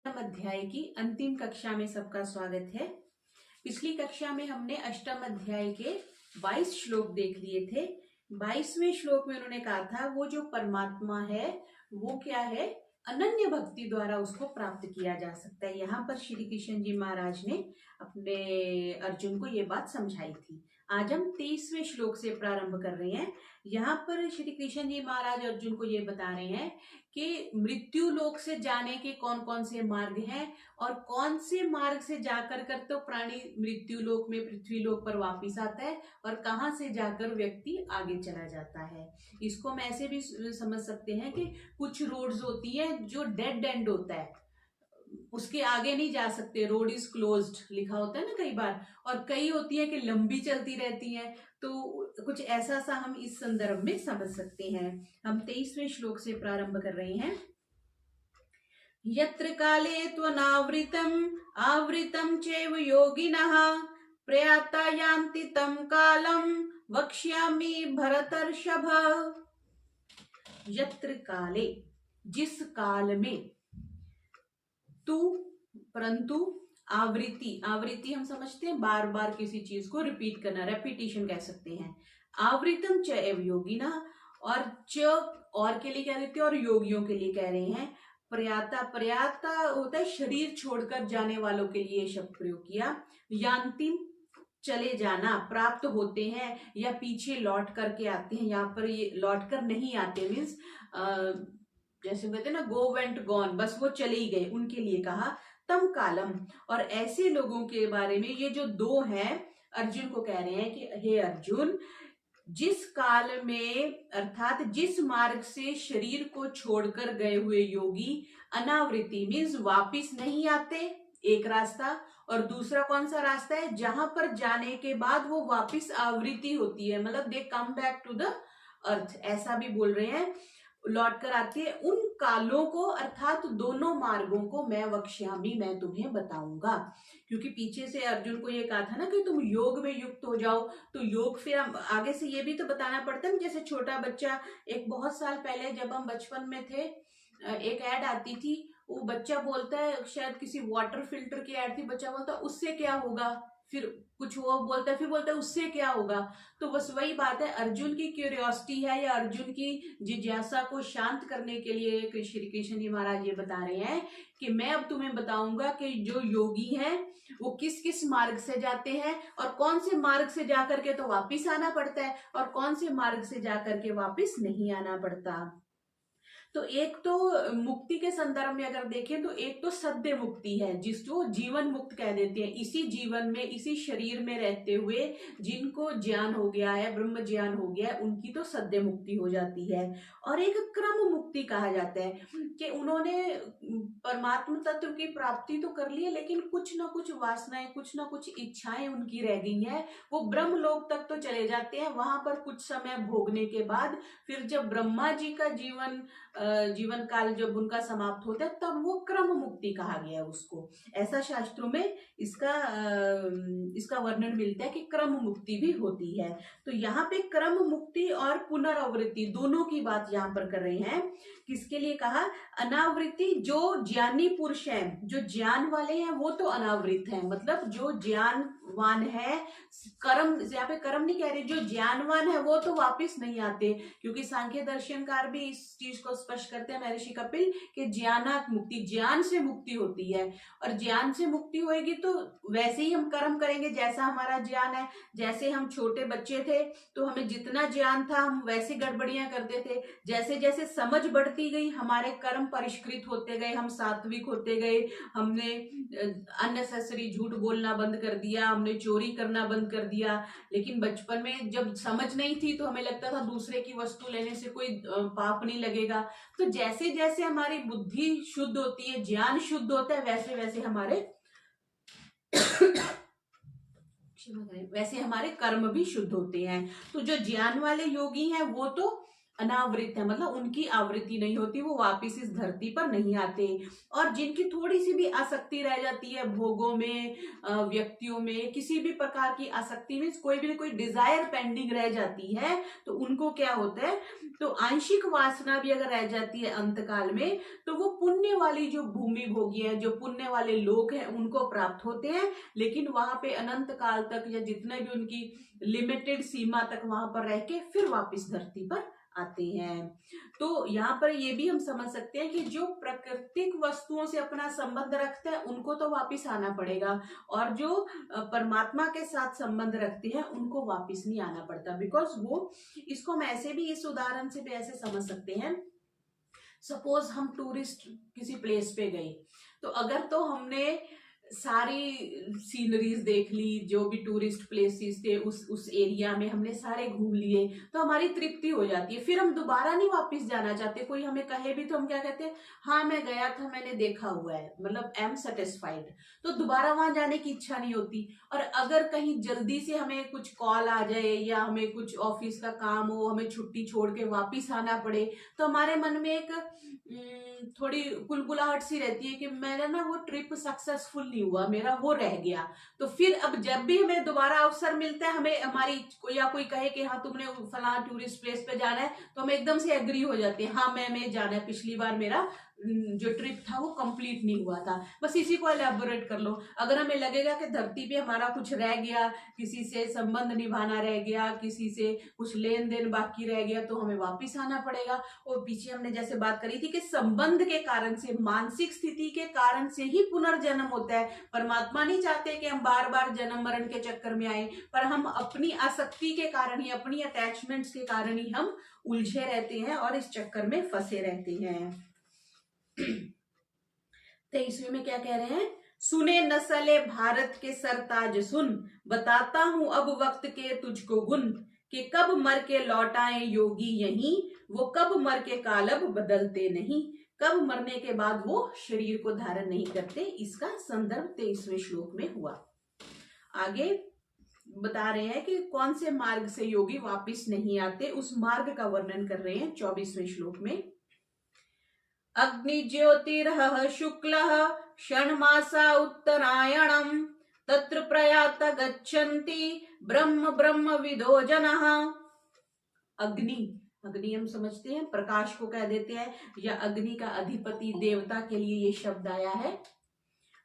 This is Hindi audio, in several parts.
अध्याय की अंतिम कक्षा में सबका स्वागत है। पिछली कक्षा में हमने अष्टम अध्याय के 22 श्लोक देख लिए थे। 22वें श्लोक में उन्होंने कहा था वो जो परमात्मा है वो क्या है, अनन्य भक्ति द्वारा उसको प्राप्त किया जा सकता है। यहाँ पर श्री कृष्ण जी महाराज ने अपने अर्जुन को ये बात समझाई थी। आज हम 23वें श्लोक से प्रारंभ कर रहे हैं। यहाँ पर श्री कृष्ण जी महाराज अर्जुन को ये बता रहे हैं कि मृत्यु लोक से जाने के कौन कौन से मार्ग हैं और कौन से मार्ग से जाकर कर तो प्राणी मृत्यु लोक में पृथ्वी लोक पर वापिस आता है और कहाँ से जाकर व्यक्ति आगे चला जाता है। इसको हम ऐसे भी समझ सकते हैं कि कुछ रोड्स होती है जो डेड एंड होता है, उसके आगे नहीं जा सकते, रोड इज क्लोज्ड लिखा होता है ना कई बार, और कई होती है कि लंबी चलती रहती है। तो कुछ ऐसा सा हम इस संदर्भ में समझ सकते हैं। हम 23वें श्लोक से प्रारंभ कर रहे हैं। यत्र काले त्वनावृतम आवृतम चैव योगिनः प्रयाता यान्ति तं कालम वक्ष्यामि भरतर्षभ। यत्र काले, जिस काल में, तू परंतु, आवृत्ति, आवृत्ति हम समझते हैं बार बार किसी चीज को रिपीट करना, रेपिटेशन कह सकते हैं। आवृतम च एव योगिना, और च और के लिए कह देते हैं और योगियों के लिए कह रहे हैं। प्रयाता, प्रयाता होता है शरीर छोड़कर जाने वालों के लिए शब्द प्रयोग किया। यान्तिम, चले जाना, प्राप्त होते हैं या पीछे लौट करके आते हैं। यहाँ पर ये लौट कर नहीं आते मीन्स जैसे कहते हैं ना गो वेंट गॉन, बस वो चले ही गए, उनके लिए कहा। तम कालम, और ऐसे लोगों के बारे में ये जो दो हैं अर्जुन को कह रहे हैं कि हे अर्जुन, जिस काल में अर्थात जिस मार्ग से शरीर को छोड़कर गए हुए योगी अनावृत्ति मीन्स वापिस नहीं आते, एक रास्ता, और दूसरा कौन सा रास्ता है जहां पर जाने के बाद वो वापिस आवृत्ति होती है, मतलब they come back to the earth, ऐसा भी बोल रहे हैं, लौट कर आते हैं। उन कालों को अर्थात दोनों मार्गों को मैं वक्ष्यामी, मैं तुम्हें बताऊंगा। क्योंकि पीछे से अर्जुन को ये कहा था ना कि तुम योग में युक्त हो जाओ, तो योग फिर हम आगे से ये भी तो बताना पड़ता है। जैसे छोटा बच्चा, एक बहुत साल पहले जब हम बचपन में थे, एक ऐड आती थी, वो बच्चा बोलता है, शायद किसी वाटर फिल्टर की ऐड थी, बच्चा बोलता उससे क्या होगा, फिर कुछ वो बोलता है, फिर बोलता है उससे क्या होगा। तो बस वही बात है, अर्जुन की क्यूरियोसिटी है या अर्जुन की जिज्ञासा को शांत करने के लिए श्री कृष्ण जी महाराज ये बता रहे हैं कि मैं अब तुम्हें बताऊंगा कि जो योगी हैं वो किस किस मार्ग से जाते हैं और कौन से मार्ग से जाकर के तो वापिस आना पड़ता है और कौन से मार्ग से जाकर के वापिस नहीं आना पड़ता। तो एक तो मुक्ति के संदर्भ में अगर देखें तो एक तो सद्य मुक्ति है जिसको जीवन मुक्त कह देते हैं। इसी जीवन में, इसी शरीर में रहते हुए जिनको ज्ञान हो गया है, ब्रह्म ज्ञान हो गया है, उनकी तो सद्य मुक्ति हो जाती है। और एक क्रम मुक्ति कहा जाता है कि उन्होंने परमात्मा तत्व की प्राप्ति तो कर ली है लेकिन कुछ ना कुछ वासनाएं, कुछ ना कुछ इच्छाएं उनकी रह गई हैं, वो ब्रह्म लोक तक तो चले जाते हैं। वहां पर कुछ समय भोगने के बाद फिर जब ब्रह्मा जी का जीवन काल जब उनका समाप्त होता है तब वो क्रम मुक्ति कहा गया है उसको। ऐसा शास्त्रों में इसका वर्णन मिलता है कि क्रम मुक्ति भी होती है। तो यहाँ पे क्रम मुक्ति और पुनरावृत्ति दोनों की बात यहाँ पर कर रहे हैं। किसके लिए कहा? अनावृत्ति, जो ज्ञानी पुरुष हैं, जो ज्ञान वाले हैं वो तो अनावृत हैं, मतलब जो ज्ञानवान है। कर्म, यहाँ पे कर्म नहीं कह रहे, जो ज्ञानवान है वो तो वापिस नहीं आते, क्योंकि सांख्य दर्शनकार भी इस चीज को स्पष्ट करते हैं महर्षि कपिल कि ज्ञानात मुक्ति, ज्ञान से मुक्ति होती है। और ज्ञान से मुक्ति होएगी तो वैसे ही हम कर्म करेंगे जैसा हमारा ज्ञान है। जैसे हम छोटे बच्चे थे तो हमें जितना ज्ञान था हम वैसे गड़बड़ियां करते थे, जैसे जैसे समझ बढ़ती गई हमारे कर्म परिष्कृत होते गए, हम सात्विक होते गए, हमने अननेसेसरी झूठ बोलना बंद कर दिया, हमने चोरी करना बंद कर दिया। लेकिन बचपन में जब समझ नहीं थी तो हमें लगता था दूसरे की वस्तु लेने से कोई पाप नहीं लगेगा। तो जैसे जैसे हमारी बुद्धि शुद्ध होती है, ज्ञान शुद्ध होता है, वैसे वैसे हमारे कर्म भी शुद्ध होते हैं। तो जो ज्ञान वाले योगी हैं वो तो अनावृत है, मतलब उनकी आवृत्ति नहीं होती, वो वापिस इस धरती पर नहीं आते। और जिनकी थोड़ी सी भी आसक्ति रह जाती है भोगों में, व्यक्तियों में, किसी भी प्रकार की आसक्ति में कोई डिजायर पेंडिंग रह जाती है, तो उनको क्या होता है, तो आंशिक वासना भी अगर रह जाती है अंतकाल में, तो वो पुण्य वाली जो भूमि भोगी है, जो पुण्य वाले लोग हैं, उनको प्राप्त होते हैं। लेकिन वहां पे अनंत काल तक या जितने भी उनकी लिमिटेड सीमा तक वहां पर रह के फिर वापिस धरती पर आते हैं। तो यहाँ पर ये भी हम समझ सकते हैं कि जो प्राकृतिक वस्तुओं से अपना संबंध रखते हैं उनको तो वापिस आना पड़ेगा, और जो परमात्मा के साथ संबंध रखते हैं उनको वापिस नहीं आना पड़ता। बिकॉज वो, इसको हम ऐसे भी, इस उदाहरण से भी ऐसे समझ सकते हैं, सपोज हम टूरिस्ट किसी प्लेस पे गए, तो अगर तो हमने सारी सीनरीज देख ली, जो भी टूरिस्ट प्लेसेस थे उस एरिया में हमने सारे घूम लिए, तो हमारी तृप्ति हो जाती है, फिर हम दोबारा नहीं वापस जाना चाहते। कोई हमें कहे भी तो हम क्या कहते हैं, हाँ मैं गया था, मैंने देखा हुआ है, मतलब आई एम सेटिस्फाइड, तो दोबारा वहां जाने की इच्छा नहीं होती। और अगर कहीं जल्दी से हमें कुछ कॉल आ जाए या हमें कुछ ऑफिस का काम हो, हमें छुट्टी छोड़ के वापिस आना पड़े, तो हमारे मन में एक थोड़ी कुलकुलाहट सी रहती है कि मेरा ना वो ट्रिप सक्सेसफुल नहीं हुआ, मेरा वो रह गया। तो फिर अब जब भी हमें दोबारा अवसर मिलता है, हमें हमारी या कोई कहे कि हाँ तुमने फलाना टूरिस्ट प्लेस पे जाना है, तो हम एकदम से एग्री हो जाते हैं, हाँ मैं जाना है, पिछली बार मेरा जो ट्रिप था वो कंप्लीट नहीं हुआ था। बस इसी को एलैबोरेट कर लो। अगर हमें लगेगा कि धरती पे हमारा कुछ रह गया, किसी से संबंध निभाना रह गया, किसी से कुछ लेन देन बाकी रह गया, तो हमें वापिस आना पड़ेगा। और पीछे हमने जैसे बात करी थी कि संबंध के कारण से, मानसिक स्थिति के कारण से ही पुनर्जन्म होता है। परमात्मा नहीं चाहते कि हम बार बार जन्म मरण के चक्कर में आए, पर हम अपनी आसक्ति के कारण ही, अपनी अटैचमेंट्स के कारण ही हम उलझे रहते हैं और इस चक्कर में फंसे रहते हैं। 23वें में क्या कह रहे हैं, सुने नस्ले भारत के सरताज सुन, बताता हूं अब वक्त के तुझको गुण, कि कब मर के लौटाए योगी यहीं, वो कब मर के कालब बदलते नहीं, कब मरने के बाद वो शरीर को धारण नहीं करते। इसका संदर्भ 23वें श्लोक में हुआ। आगे बता रहे हैं कि कौन से मार्ग से योगी वापिस नहीं आते, उस मार्ग का वर्णन कर रहे हैं 24वें श्लोक में। अग्निज्योतिर्ह शुक्लः षण्मासा उत्तरायणम्, तत्र प्रयात गच्छन्ति ब्रह्म ब्रह्म विदो जनः। अग्नि, अग्नि हम समझते हैं प्रकाश को कह देते हैं, या अग्नि का अधिपति देवता के लिए ये शब्द आया है।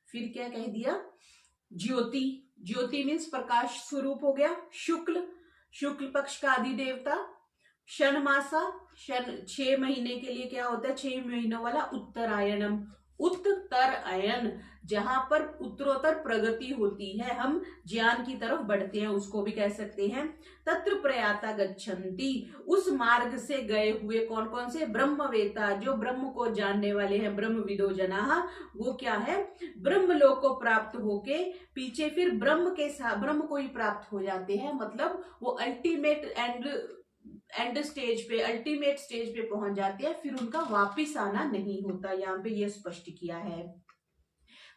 फिर क्या कह दिया, ज्योति, ज्योति मीन्स प्रकाश स्वरूप हो गया। शुक्ल, शुक्ल पक्ष का अधिदेवता। षण्मासा, 6 महीने के लिए क्या होता है, 6 महीनों वाला। उत्तरायणम, उत्तर अयन, जहां पर उत्तरोत्तर प्रगति होती है, हम ज्ञान की तरफ बढ़ते हैं, उसको भी कह सकते हैं। तत्र प्रयाता गच्छन्ति, उस मार्ग से गए हुए कौन कौन से, ब्रह्मवेता, जो ब्रह्म को जानने वाले हैं, ब्रह्म विदो जनाः, वो क्या है, ब्रह्म लोक को प्राप्त होके पीछे फिर ब्रह्म के साथ ब्रह्म को ही प्राप्त हो जाते हैं। मतलब वो अल्टीमेट एंड स्टेज पे, अल्टीमेट स्टेज पे पहुंच जाते हैं, फिर उनका वापिस आना नहीं होता। यहाँ पे ये स्पष्ट किया है।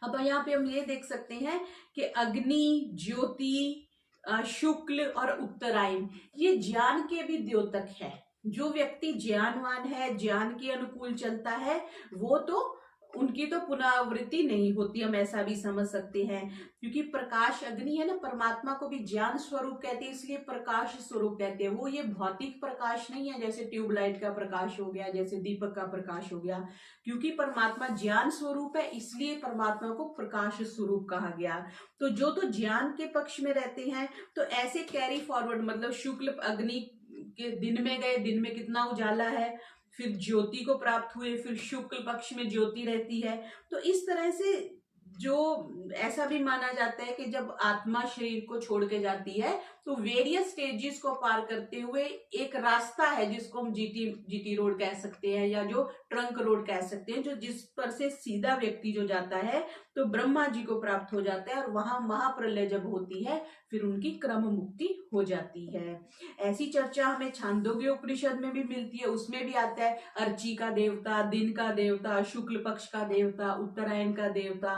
अब यहाँ पे हम ये देख सकते हैं कि अग्नि, ज्योति, शुक्ल और उत्तरायण, ये ज्ञान के भी द्योतक है। जो व्यक्ति ज्ञानवान है, ज्ञान के अनुकूल चलता है, वो तो उनकी तो पुनरावृत्ति नहीं होती, हम ऐसा भी समझ सकते हैं। क्योंकि प्रकाश अग्नि है ना, परमात्मा को भी ज्ञान स्वरूप कहते हैं, इसलिए प्रकाश स्वरूप कहते हैं। वो ये भौतिक प्रकाश नहीं है, जैसे ट्यूबलाइट का प्रकाश हो गया, जैसे दीपक का प्रकाश हो गया। क्योंकि परमात्मा ज्ञान स्वरूप है, इसलिए परमात्मा को प्रकाश स्वरूप कहा गया। तो जो तो ज्ञान के पक्ष में रहते हैं, तो ऐसे कैरी फॉरवर्ड, मतलब शुक्ल अग्नि के दिन में गए, दिन में कितना उजाला है, फिर ज्योति को प्राप्त हुए, फिर शुक्ल पक्ष में ज्योति रहती है। तो इस तरह से जो ऐसा भी माना जाता है कि जब आत्मा शरीर को छोड़ के जाती है, तो वेरियस स्टेजेस को पार करते हुए एक रास्ता है, जिसको हम जीटी रोड कह सकते हैं, या जो ट्रंक रोड कह सकते हैं, जो जिस पर से सीधा व्यक्ति जो जाता है तो ब्रह्मा जी को प्राप्त हो जाता है, और वहां महाप्रलय जब होती है फिर उनकी क्रम मुक्ति हो जाती है। ऐसी चर्चा हमें छांदोग्य उपनिषद में भी मिलती है, उसमें भी आता है अर्ची का देवता, दिन का देवता, शुक्ल पक्ष का देवता, उत्तरायण का देवता।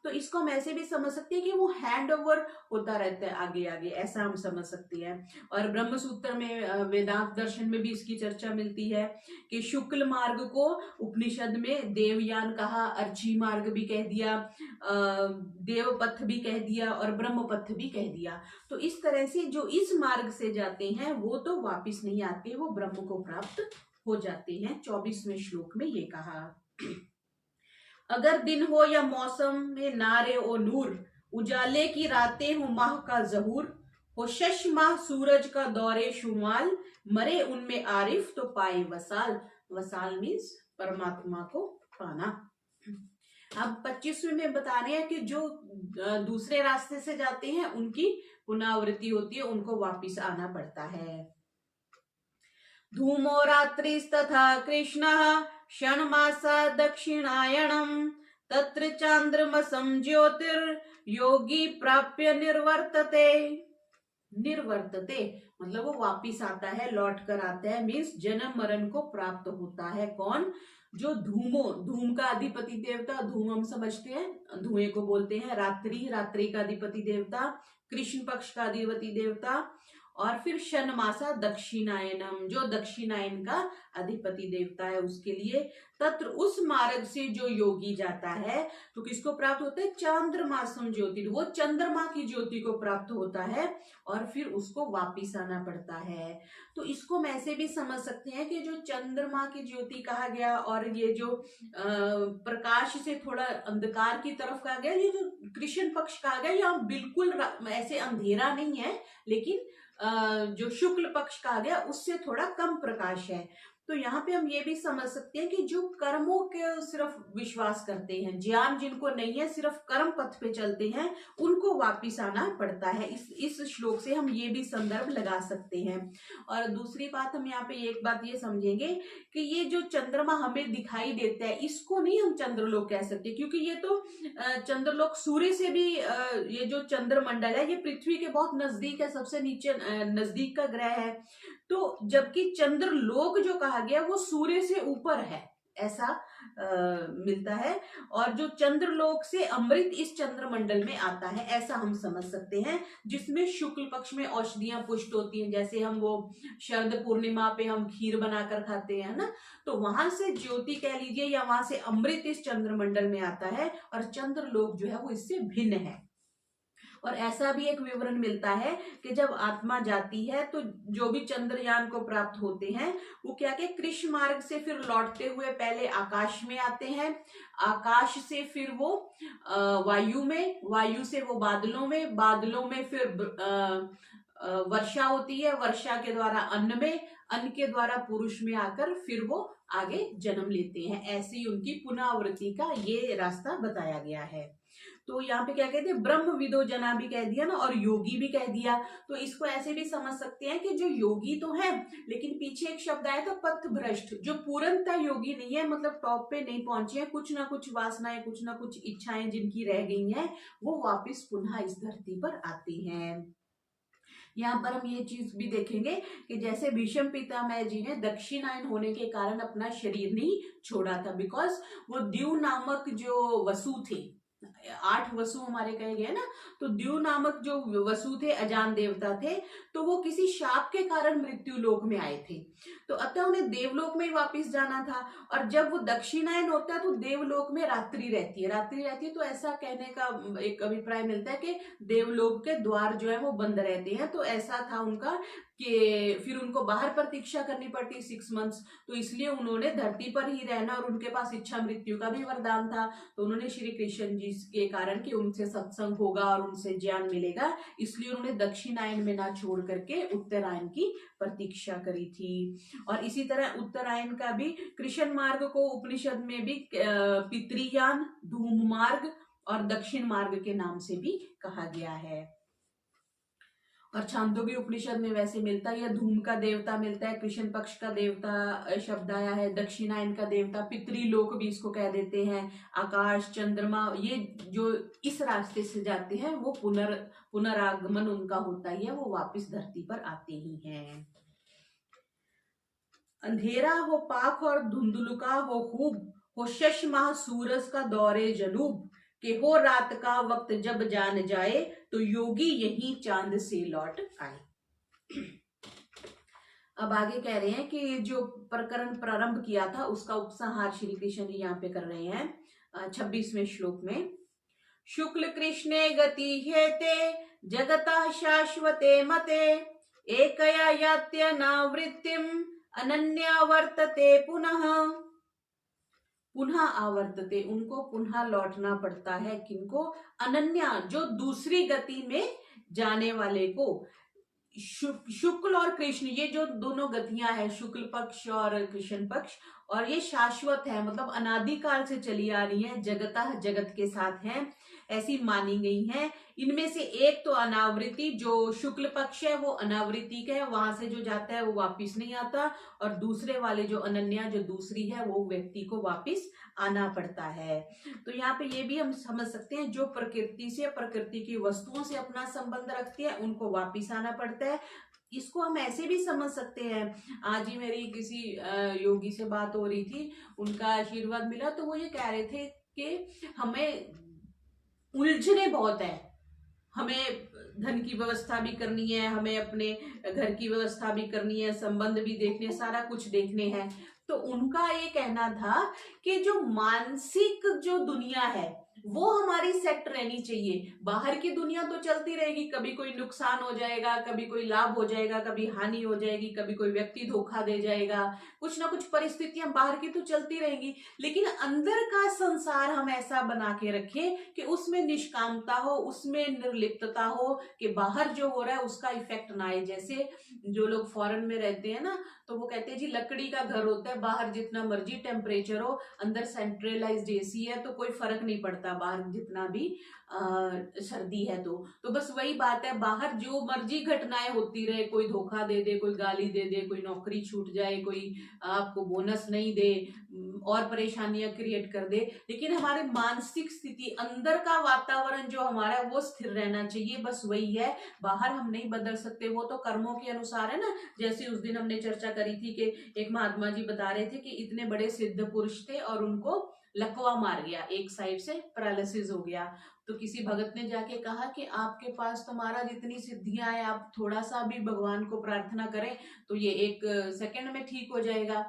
तो इसको हम ऐसे भी समझ सकते हैं कि वो हैंड ओवर होता रहता है आगे आगे, ऐसा हम समझ सकते हैं। और ब्रह्म सूत्र में, वेदांत दर्शन में भी इसकी चर्चा मिलती है कि शुक्ल मार्ग को उपनिषद में देवयान कहा, अर्ची मार्ग भी कह दिया, देव पथ भी कह दिया और ब्रह्म पथ भी कह दिया। तो इस तरह से जो इस मार्ग से जाते हैं वो तो वापिस नहीं आते, वो ब्रह्म को प्राप्त हो जाते हैं। 24वें श्लोक में ये कहा, अगर दिन हो या मौसम में नारे ओ नूर, उजाले की रातें हो माह का जहूर, हो शश माह सूरज का दौरे शुमाल, मरे उनमें आरिफ तो पाए वसाल। वसाल मीन्स परमात्मा को पाना। अब 25वें में बता रहे हैं कि जो दूसरे रास्ते से जाते हैं उनकी पुनरावृत्ति होती है, उनको वापिस आना पड़ता है। धूमो रात्रिस्तथा कृष्णः क्षणमासा दक्षिणायणम्, तत्र चांद्रमसं ज्योतिर्योगी प्राप्य निर्वर्तते। निर्वर्तते मतलब वो वापिस आता है, लौट कर आता है, मीन्स जन्म मरण को प्राप्त होता है। कौन? जो धूमो, धूम का अधिपति देवता, धूम हम समझते हैं धुएं को बोलते हैं। रात्रि, रात्रि का अधिपति देवता, कृष्ण पक्ष का अधिपति देवता, और फिर शनमासा दक्षिणायनम, जो दक्षिणायन का अधिपति देवता है उसके लिए। तत्र उस मार्ग से जो योगी जाता है तो किसको प्राप्त होता है? चांद्रमासम ज्योति, वो चंद्रमा की ज्योति को प्राप्त होता है और फिर उसको वापिस आना पड़ता है। तो इसको हम ऐसे भी समझ सकते हैं कि जो चंद्रमा की ज्योति कहा गया और ये जो प्रकाश से थोड़ा अंधकार की तरफ कहा गया, ये जो कृष्ण पक्ष कहा गया, यहाँ बिल्कुल ऐसे अंधेरा नहीं है, लेकिन जो शुक्ल पक्ष कहा गया उससे थोड़ा कम प्रकाश है। तो यहाँ पे हम ये भी समझ सकते हैं कि जो कर्मों के सिर्फ विश्वास करते हैं, ज्ञान जिनको नहीं है, सिर्फ कर्म पथ पे चलते हैं, उनको वापिस आना पड़ता है। इस श्लोक से हम ये भी संदर्भ लगा सकते हैं। और दूसरी बात हम यहाँ पे एक बात ये समझेंगे कि ये जो चंद्रमा हमें दिखाई देता है, इसको नहीं हम चंद्रलोक कह सकते, क्योंकि ये तो चंद्रलोक सूर्य से भी, ये जो चंद्रमंडल है ये पृथ्वी के बहुत नजदीक है, सबसे नीचे नजदीक का ग्रह है। तो जबकि चंद्रलोक जो कहा गया वो सूर्य से ऊपर है, ऐसा मिलता है। और जो चंद्रलोक से अमृत इस चंद्रमंडल में आता है, ऐसा हम समझ सकते हैं, जिसमें शुक्ल पक्ष में औषधियां पुष्ट होती हैं। जैसे हम वो शरद पूर्णिमा पे हम खीर बनाकर खाते हैं ना, तो वहां से ज्योति कह लीजिए या वहां से अमृत इस चंद्रमंडल में आता है, और चंद्रलोक जो है वो इससे भिन्न है। और ऐसा भी एक विवरण मिलता है कि जब आत्मा जाती है तो जो भी चंद्रयान को प्राप्त होते हैं वो क्या के कृष्ण मार्ग से फिर लौटते हुए पहले आकाश में आते हैं, आकाश से फिर वो वायु में, वायु से वो बादलों में, बादलों में फिर वर्षा होती है, वर्षा के द्वारा अन्न में, अन्न के द्वारा पुरुष में आकर फिर वो आगे जन्म लेते हैं। ऐसी उनकी पुनरावृत्ति का ये रास्ता बताया गया है। तो यहाँ पे क्या कहते हैं, ब्रह्म विदो जना भी कह दिया ना, और योगी भी कह दिया। तो इसको ऐसे भी समझ सकते हैं कि जो योगी तो है, लेकिन पीछे एक शब्द आया था पथ भ्रष्ट, जो पूर्णतः योगी नहीं है, मतलब टॉप पे नहीं पहुंचे हैं, कुछ ना कुछ वासनाएं, कुछ ना कुछ इच्छाएं जिनकी रह गई हैं, वो वापिस पुनः इस धरती पर आती हैं। यहाँ पर हम ये चीज भी देखेंगे कि जैसे भीष्म पितामह जी ने दक्षिणायन होने के कारण अपना शरीर नहीं छोड़ा था, बिकॉज वो द्यू नामक जो वसु थे, 8 वसु हमारे कहे गए ना, तो द्यू नामक जो वसु थे, अजान देवता थे, तो वो किसी शाप के कारण मृत्यु लोक में आए थे। तो अतः उन्हें देवलोक में ही वापिस जाना था, और जब वो दक्षिणायन होता है तो देवलोक में रात्रि रहती है, रात्रि रहती है। तो ऐसा कहने का एक अभिप्राय मिलता है कि देवलोक के द्वार जो है वो बंद रहते हैं। तो ऐसा था उनका कि फिर उनको बाहर प्रतीक्षा करनी पड़ती 6 मंथ्स, तो इसलिए उन्होंने धरती पर ही रहना, और उनके पास इच्छा मृत्यु का भी वरदान था। तो उन्होंने श्री कृष्ण जी के कारण कि उनसे सत्संग होगा और उनसे ज्ञान मिलेगा, इसलिए उन्होंने दक्षिणायन में ना छोड़ करके उत्तरायण की प्रतीक्षा करी थी। और इसी तरह उत्तरायण का भी, कृष्ण मार्ग को उपनिषद में भी पितृयान, धूम मार्ग और दक्षिण मार्ग के नाम से भी कहा गया है। और छांदोग्य उपनिषद में वैसे मिलता है, धूम का देवता मिलता है, कृष्ण पक्ष का देवता शब्द आया है, दक्षिणायन का देवता, पितृलोक भी इसको कह देते हैं, आकाश, चंद्रमा, ये जो इस रास्ते से जाते हैं वो पुनरागमन उनका होता ही है, वो वापिस धरती पर आते ही हैं। अंधेरा हो पाख और धुंधलुका हो खूब, हो शश माह सूरज का दौरे जनूब, कि हो रात का वक्त जब जान जाए, तो योगी यही चांद से लौट आए। अब आगे कह रहे हैं कि जो प्रकरण प्रारंभ किया था उसका उपसंहार श्री कृष्ण जी यहाँ पे कर रहे हैं 26वें श्लोक में। शुक्ल कृष्णे गति हेते जगता शाश्वते मते, एकया यात्य नावृत्तिम अनन्या वर्तते पुनः। पुनः आवर्तते, उनको पुनः लौटना पड़ता है। किनको? अनन्या, जो दूसरी गति में जाने वाले को। शुक्ल और कृष्ण, ये जो दोनों गतियां हैं, शुक्ल पक्ष और कृष्ण पक्ष, और ये शाश्वत है, मतलब अनादिकाल से चली आ रही है, जगता जगत के साथ हैं, ऐसी मानी गई हैं। इनमें से एक तो अनावृत्ति, जो शुक्ल पक्ष है वो अनावृत्ति का है, वहां से जो जाता है वो वापिस नहीं आता, और दूसरे वाले जो अनन्या, जो दूसरी है, वो व्यक्ति को वापिस आना पड़ता है। तो यहाँ पे ये भी हम समझ सकते हैं, जो प्रकृति से, प्रकृति की वस्तुओं से अपना संबंध रखते हैं, उनको वापिस आना पड़ता है। इसको हम ऐसे भी समझ सकते हैं, आज ही मेरी किसी योगी से बात हो रही थी, उनका आशीर्वाद मिला, तो वो ये कह रहे थे कि हमें उलझने बहुत है, हमें धन की व्यवस्था भी करनी है, हमें अपने घर की व्यवस्था भी करनी है, संबंध भी देखने, सारा कुछ देखने हैं। तो उनका ये कहना था कि जो मानसिक जो दुनिया है वो हमारी सेट रहनी चाहिए। बाहर की दुनिया तो चलती रहेगी, कभी कोई नुकसान हो जाएगा, कभी कोई लाभ हो जाएगा, कभी हानि हो जाएगी, कभी कोई व्यक्ति धोखा दे जाएगा, कुछ ना कुछ परिस्थितियां बाहर की तो चलती रहेंगी, लेकिन अंदर का संसार हम ऐसा बना के रखें कि उसमें निष्कामता हो, उसमें निर्लिप्तता हो, कि बाहर जो हो रहा है उसका इफेक्ट ना आए। जैसे जो लोग फॉरेन में रहते हैं ना, तो वो कहते हैं जी लकड़ी का घर होता है, बाहर जितना मर्जी टेम्परेचर हो, अंदर सेंट्रलाइज्ड एसी है, तो कोई फर्क नहीं पड़ता बाहर जितना भी सर्दी है। तो बस वही बात है, बाहर जो मर्जी घटनाएं होती रहे, कोई धोखा दे दे, कोई गाली दे दे, कोई नौकरी छूट जाए, कोई आपको बोनस नहीं दे, और परेशानियां क्रिएट कर दे, लेकिन हमारे मानसिक स्थिति, अंदर का वातावरण जो हमारा है वो स्थिर रहना चाहिए। बस वही है, बाहर हम नहीं बदल सकते, वो तो कर्मों के अनुसार है ना। जैसे उस दिन हमने चर्चा करी थी कि एक महात्मा जी बता रहे थे कि इतने बड़े सिद्ध पुरुष थे और उनको लकवा मार गया, एक साइड से पैरालिसिस हो गया। तो किसी भगत ने जाके कहा कि आपके पास तो महाराज इतनी सिद्धियां हैं, आप थोड़ा सा भी भगवान को प्रार्थना करें तो ये 1 सेकंड में ठीक हो जाएगा।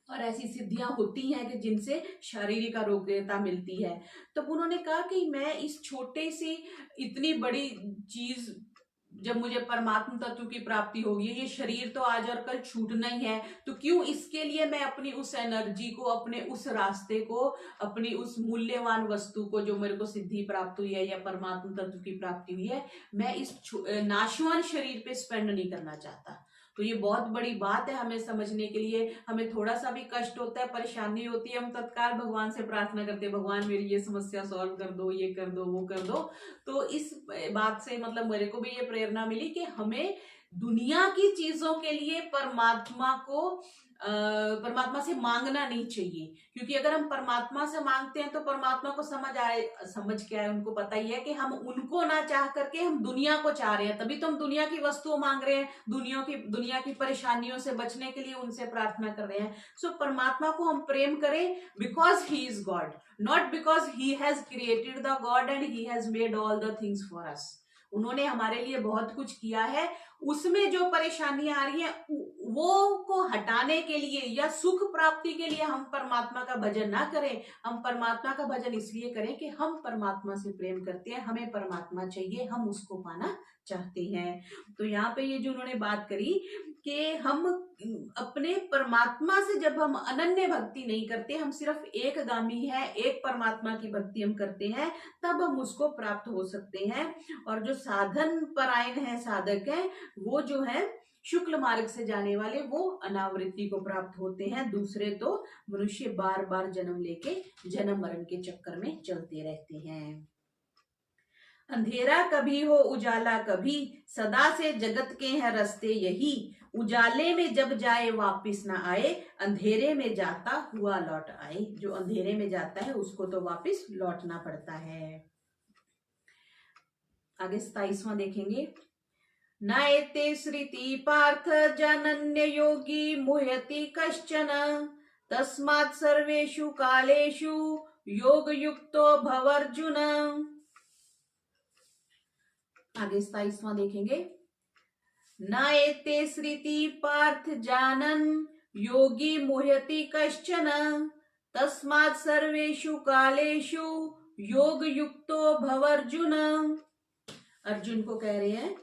और ऐसी सिद्धियां होती हैं कि जिनसे शारीरिक आरोग्यता मिलती है। तो उन्होंने कहा कि मैं इस छोटे सी इतनी बड़ी चीज, जब मुझे परमात्मा तत्व की प्राप्ति होगी, ये शरीर तो आज और कल छूटना ही है, तो क्यों इसके लिए मैं अपनी उस एनर्जी को, अपने उस रास्ते को, अपनी उस मूल्यवान वस्तु को, जो मेरे को सिद्धि प्राप्त हुई है या परमात्मा तत्व की प्राप्ति हुई है, मैं इस नाशवान शरीर पे स्पेंड नहीं करना चाहता। तो ये बहुत बड़ी बात है हमें समझने के लिए। हमें थोड़ा सा भी कष्ट होता है, परेशानी होती है, हम तत्काल भगवान से प्रार्थना करते हैं, भगवान मेरी ये समस्या सॉल्व कर दो, ये कर दो, वो कर दो। तो इस बात से मतलब मेरे को भी ये प्रेरणा मिली कि हमें दुनिया की चीजों के लिए परमात्मा से मांगना नहीं चाहिए, क्योंकि अगर हम परमात्मा से मांगते हैं तो परमात्मा को समझ क्या है, उनको पता ही है कि हम उनको ना चाह करके हम दुनिया को चाह रहे हैं, तभी तो हम दुनिया की वस्तुओं मांग रहे हैं, दुनिया की परेशानियों से बचने के लिए उनसे प्रार्थना कर रहे हैं। सो परमात्मा को हम प्रेम करें because he is God, not because he has created the God and he has made all the things for us. उन्होंने हमारे लिए बहुत कुछ किया है, उसमें जो परेशानियां आ रही हैं वो को हटाने के लिए या सुख प्राप्ति के लिए हम परमात्मा का भजन ना करें। हम परमात्मा का भजन इसलिए करें कि हम परमात्मा से प्रेम करते हैं, हमें परमात्मा चाहिए, हम उसको पाना चाहते हैं। तो यहाँ पे ये जो उन्होंने बात करी कि हम अपने परमात्मा से जब हम अनन्य भक्ति नहीं करते, हम सिर्फ एक गामी है, एक परमात्मा की भक्ति हम करते हैं, तब हम उसको प्राप्त हो सकते हैं। और जो साधन परायण है, साधक है, वो जो है शुक्ल मार्ग से जाने वाले, वो अनावृत्ति को प्राप्त होते हैं। दूसरे तो मनुष्य बार बार जन्म लेके जन्म मरण के चक्कर में चलते रहते हैं। अंधेरा कभी हो उजाला कभी, सदा से जगत के हैं रास्ते यही, उजाले में जब जाए वापिस ना आए, अंधेरे में जाता हुआ लौट आए। जो अंधेरे में जाता है उसको तो वापिस लौटना पड़ता है। आगे 27वां देखेंगे। नाएते श्रुति पार्थ जानन्य योगी मुह्यति कश्चन, तस्मात् सर्वेषु कालेषु योग युक्तो भव अर्जुन। आगे 27वां देखेंगे। न एते श्रुति पार्थ जानन योगी मुह्यति कश्चन तस्मात् सर्वेषु कालेषु योग युक्तो भव अर्जुन। अर्जुन को कह रहे हैं,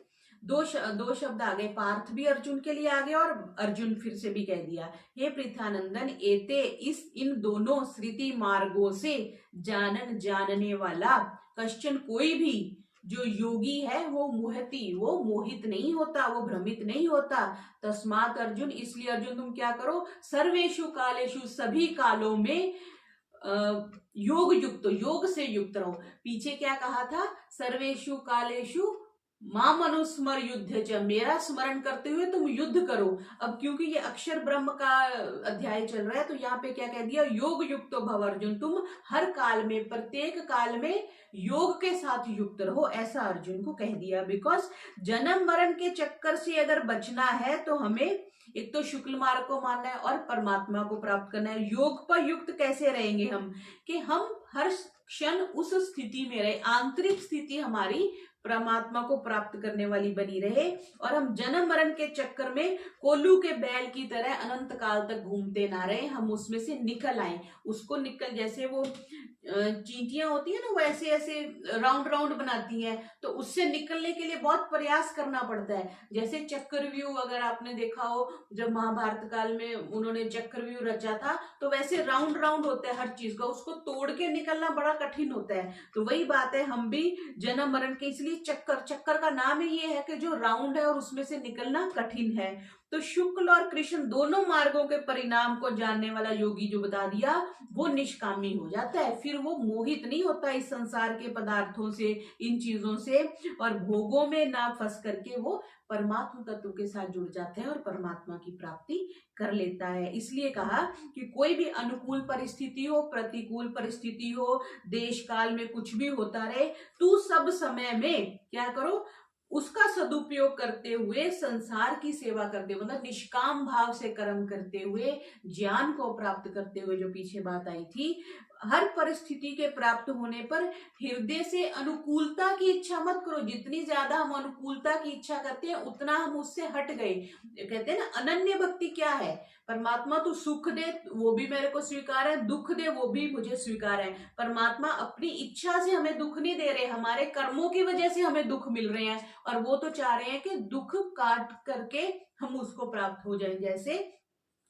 दो शब्द आ गए, पार्थ भी अर्जुन के लिए आ गया और अर्जुन फिर से भी कह दिया। हे पृथानंदन, एते इन दोनों श्रुति मार्गों से जानन जानने वाला कश्चन कोई भी जो योगी है वो मुहति, वो मोहित नहीं होता, वो भ्रमित नहीं होता। तस्मात अर्जुन, इसलिए अर्जुन तुम क्या करो, सर्वेषु कालेषु सभी कालों में योग युक्त, योग से युक्त रहो। पीछे क्या कहा था, सर्वेषु कालेषु माम अनुस्मर युद्ध च, मेरा स्मरण करते हुए तुम युद्ध करो। अब क्योंकि ये अक्षर ब्रह्म का अध्याय चल रहा है तो यहाँ पे क्या कह दिया, योग युक्त भव अर्जुन, तुम हर काल में, प्रत्येक काल में योग के साथ युक्त रहो, ऐसा अर्जुन को कह दिया। बिकॉज जन्म मरण के चक्कर से अगर बचना है तो हमें एक तो शुक्ल मार्ग को मानना है और परमात्मा को प्राप्त करना है। योग पर युक्त कैसे रहेंगे हम, कि हम हर क्षण उस स्थिति में रहे, आंतरिक स्थिति हमारी परमात्मा को प्राप्त करने वाली बनी रहे और हम जन्म मरण के चक्कर में कोल्लू के बैल की तरह अनंत काल तक घूमते ना रहे, हम उसमें से निकल आए। उसको निकल, जैसे वो चींटियां होती है ना, वो ऐसे ऐसे राउंड राउंड बनाती हैं, तो उससे निकलने के लिए बहुत प्रयास करना पड़ता है। जैसे चक्रव्यूह अगर आपने देखा हो, जब महाभारत काल में उन्होंने चक्रव्यूह रचा था, तो वैसे राउंड राउंड होता है हर चीज का, उसको तोड़ के निकलना बड़ा कठिन होता है। तो वही बात है, हम भी जन्म मरण के, इसलिए चक्कर का नाम ही ये है कि जो राउंड है और उसमें से निकलना कठिन है। तो शुक्ल और कृष्ण दोनों मार्गों के परिणाम को जानने वाला योगी जो बता दिया, वो निष्कामी हो जाता है, फिर वो मोहित नहीं होता इस संसार के पदार्थों से, इन चीजों से, और भोगों में ना फंस करके वो परमात्मा तत्व के साथ जुड़ जाते हैं और परमात्मा की प्राप्ति कर लेता है। इसलिए कहा कि कोई भी अनुकूल परिस्थिति हो, प्रतिकूल परिस्थिति हो, देश काल में कुछ भी होता रहे, तू सब समय में क्या करो, उसका सदुपयोग करते हुए संसार की सेवा करते, मतलब निष्काम भाव से कर्म करते हुए, ज्ञान को प्राप्त करते हुए, जो पीछे बात आई थी, हर परिस्थिति के प्राप्त होने पर हृदय से अनुकूलता की इच्छा मत करो। जितनी ज्यादा हम अनुकूलता की इच्छा करते हैं उतना हम उससे हट गए। कहते हैं ना, अनन्य भक्ति क्या है, परमात्मा तू सुख दे वो भी मेरे को स्वीकार है, दुख दे वो भी मुझे स्वीकार है। परमात्मा अपनी इच्छा से हमें दुख नहीं दे रहे, हमारे कर्मों की वजह से हमें दुख मिल रहे हैं, और वो तो चाह रहे हैं कि दुख काट करके हम उसको प्राप्त हो जाएं। जैसे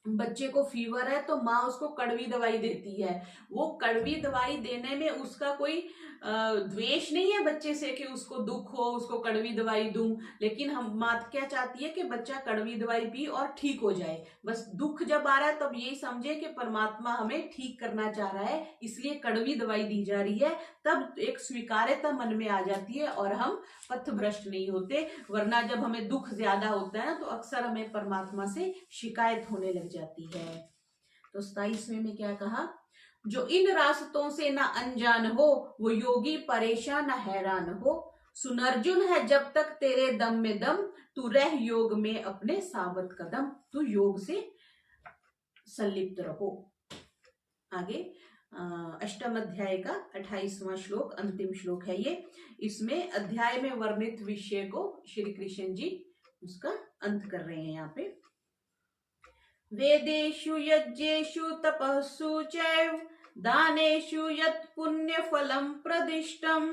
बच्चे को फीवर है तो माँ उसको कड़वी दवाई देती है, वो कड़वी दवाई देने में उसका कोई द्वेष नहीं है बच्चे से कि उसको दुख हो, उसको कड़वी दवाई दूं, लेकिन हम माँ क्या चाहती है कि बच्चा कड़वी दवाई पी और ठीक हो जाए। बस दुख जब आ रहा है तब यही समझे कि परमात्मा हमें ठीक करना चाह रहा है, इसलिए कड़वी दवाई दी जा रही है, तब एक स्वीकार्यता मन में आ जाती है और हम पथभ्रष्ट नहीं होते। वरना जब हमें दुख ज्यादा होता है तो अक्सर हमें परमात्मा से शिकायत होने लग जाती है। तो 27वें में क्या कहा, जो इन रास्तों से न अनजान हो वो योगी परेशान न हैरान हो। सुन अर्जुन है जब तक तेरे दम में दम, तू रह योग में अपने सावत कदम, तू योग से संलिप्त रहो। आगे अष्टम अध्याय का 28वां श्लोक, अंतिम श्लोक है ये। इसमें अध्याय में वर्णित विषय को श्री कृष्ण जी उसका अंत कर रहे हैं यहाँ पे। वेदेषु यज्ञेषु तपस्सु चैव दानेषु यत् पुण्य फलम प्रदिष्टम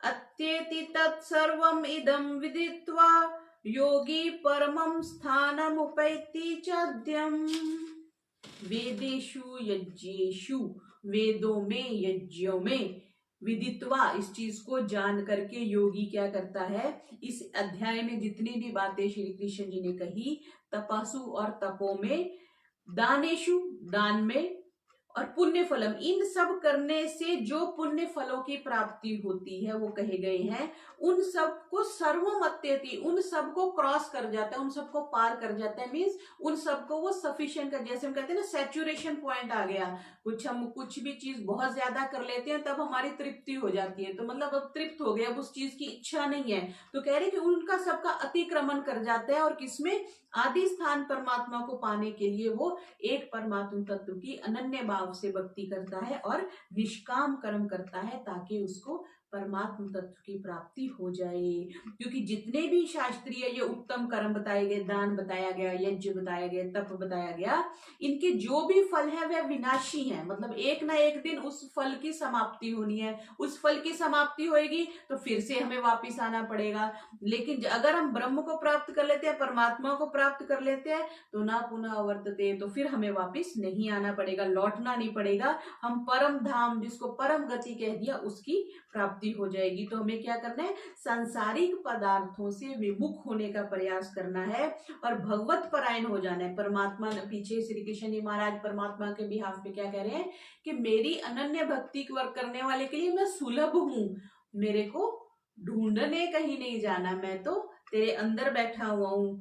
अत्येति तत्सर्वम् इदं विदित्वा योगी परमं स्थानम् उपैति चाद्यम्। वेदेषु यज्ञेषु, वेदों में, यज्ञों में, विदित्वा, इस चीज को जान करके योगी क्या करता है, इस अध्याय में जितनी भी बातें श्री कृष्ण जी ने कही, तपस्सु और तपो में, दानेषु दान में, और पुण्य फलम, इन सब करने से जो पुण्य फलों की प्राप्ति होती है वो कहे गए हैं, उन सब को सर्वम अत्यति, उन सब को क्रॉस कर जाता है, उन सबको पार कर जाता है। मीन्स उन सबको वो सफिशिएंट कर, जैसे हम कहते हैं ना सैचुरेशन पॉइंट आ गया, हम कुछ भी चीज बहुत ज्यादा कर लेते हैं तब हमारी तृप्ति हो जाती है, तो मतलब अब तृप्त हो गया, अब उस चीज की इच्छा नहीं है, तो कह रहे कि उनका सबका अतिक्रमण कर जाता है, और किसमें, आदि स्थान परमात्मा को पाने के लिए वो एक परमात्मा तत्व की अनन्य भाव भाव से भक्ति करता है और निष्काम कर्म करता है ताकि उसको परमात्म तत्व की प्राप्ति हो जाए। क्योंकि जितने भी शास्त्रीय ये उत्तम कर्म बताए गए, दान बताया गया, यज्ञ बताया गया, तप बताया गया, इनके जो भी फल है वह विनाशी है। मतलब एक ना एक दिन उस फल की समाप्ति होनी है। उस फल की समाप्ति होएगी तो फिर से हमें वापिस आना पड़ेगा। लेकिन अगर हम ब्रह्म को प्राप्त कर लेते हैं, परमात्मा को प्राप्त कर लेते हैं, तो ना पुनः वर्तते, तो फिर हमें वापिस नहीं आना पड़ेगा, लौटना नहीं पड़ेगा। हम परम धाम, जिसको परम गति कह दिया, उसकी प्राप्ति हो जाएगी। तो हमें क्या करना है? सांसारिक पदार्थों से विमुख होने का प्रयास करना है और भगवत परायण हो जाना है। परमात्मा, पीछे श्री कृष्ण जी महाराज परमात्मा के बिहाफ पे क्या कह रहे हैं कि मेरी अनन्य भक्ति करने वाले के लिए मैं सुलभ हूं, मेरे को ढूंढने कहीं नहीं जाना, मैं तो तेरे अंदर बैठा हुआ हूँ।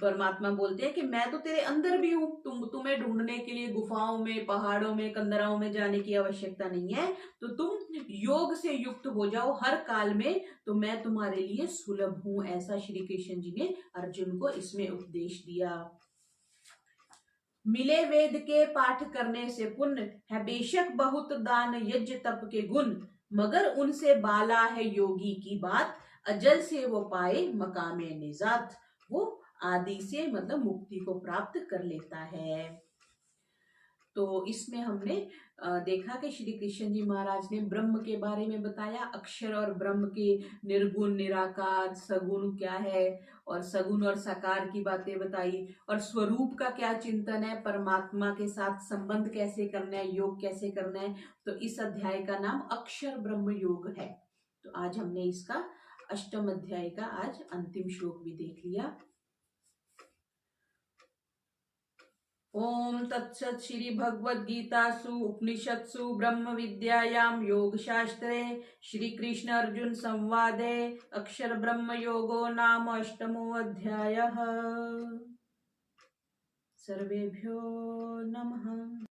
परमात्मा बोलते हैं कि मैं तो तेरे अंदर भी हूँ, तुम्हें ढूंढने के लिए गुफाओं में, पहाड़ों में, कंदराओं में जाने की आवश्यकता नहीं है। तो तुम योग से युक्त हो जाओ हर काल में, तो मैं तुम्हारे लिए सुलभ हूँ। ऐसा श्री कृष्ण जी ने अर्जुन को इसमें उपदेश दिया। मिले वेद के पाठ करने से पुण्य है बेशक बहुत, दान यज्ञ तप के गुण, मगर उनसे बाला है योगी की बात, अजल से वो पाए मकामे निजात। वो आदि से मतलब मुक्ति को प्राप्त कर लेता है। तो इसमें हमने देखा कि श्री कृष्ण जी महाराज ने ब्रह्म के बारे में बताया, अक्षर और ब्रह्म के निर्गुण, निराकार, सगुण क्या है, और सगुण और साकार की बातें बताई, और स्वरूप का क्या चिंतन है, परमात्मा के साथ संबंध कैसे करना है, योग कैसे करना है। तो इस अध्याय का नाम अक्षर ब्रह्म योग है। तो आज हमने इसका अष्टम अध्याय का आज अंतिम श्लोक भी देख लिया। ओम तत्सत श्री भगवद्गीतासु उपनिषत्सु ब्रह्म विद्यायां योग शास्त्रे श्री कृष्ण अर्जुन संवादे अक्षर ब्रह्म योगो नाम अष्टमो अध्यायः। सर्वेभ्यो नमः।